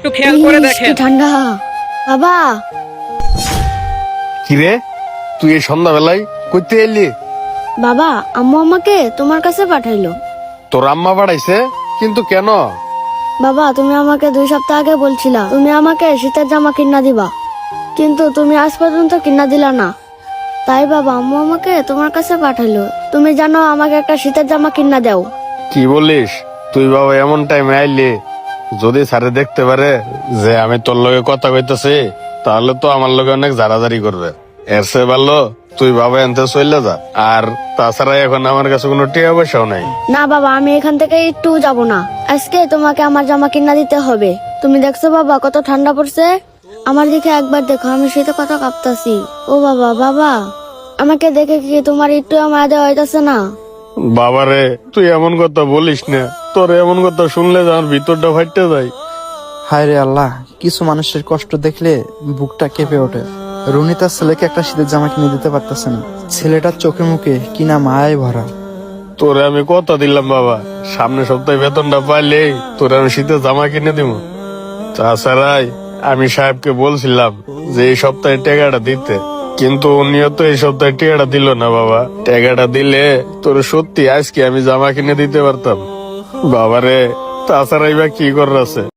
একটু খেয়াল করে ইস, কি দেখেন। ঠান্ডা। বাবা, কিরে, তুই এই সন্ধ্যাবেলায় কইতে এলি? বাবা, আম্মু আমাকে তোমার কাছে পাঠাইলো। তোর আম্মা বাড়াইছে? কিন্তু কেন? বাবা, তুমি আমাকে 2 সপ্তাহ আগে বলছিলা তুমি আমাকে শীতের জামা কিনা দিবা, কিন্তু তুমি আজ পর্যন্ত কিনা দিলা না। তাই বাবা, আম্মু আমাকে তোমার কাছে পাঠাইলো। তুমি জানো আমাকে একটা শীতের জামা কিনা দাও। কি বলিস? তুই বাবা এমন টাইমে আইলি, যদি স্যারে দেখতে পারে যে আমি তোর লগে কথা কইতেছি, তাহলে তো আমার লগে অনেক জারাজারি করবে। এর চেয়ে ভালো তুই বাবা এনতে চলে যা। আর তাছাড়া এখন আমার কাছে কোনো টিয়া পয়সাও নাই। না বাবা, আমি এখান থেকে একটু যাব না। আজকে তোমাকে আমার জামা কিনা দিতে হবে। তুমি দেখছো বাবা কত ঠান্ডা পড়ছে? আমার দিকে একবার দেখো, আমি শীতে কত কাঁপতাছি। ও বাবা, বাবা, আমাকে দেখে কি তোমার একটু মায়া দেওয়া হইতাছে না? বাবারে, তুই এমন কথা বলিস না। তোর এমন কথা শুনলে যে আমার ভিতরটা ফাইটে যায়। হায় রে আল্লাহ, কিছু মানুষের কষ্ট দেখলে বুকটা কেঁপে ওঠে। রুনি তার ছেলেকে একটা শীতের জামা কিনে দিতে পারতেছে না। ছেলেটার চোখে মুখে কিনা মায়ায় ভরা। তোরে আমি কথা দিলাম বাবা, সামনে সপ্তাহে বেতনটা পাইলেই তোরে আমি শীতের জামা কিনে দিব। তাছাড়াই আমি সাহেবকে বলছিলাম যে এই সপ্তাহে টাকাটা দিতে, কিন্তু উনিও তো এই সপ্তাহে টাকাটা দিল না বাবা। টাকাটা দিলে তোর সত্যি আজকে আমি জামা কিনে দিতে পারতাম। বাবারে, তাছাড়াই বা কি করার আছে?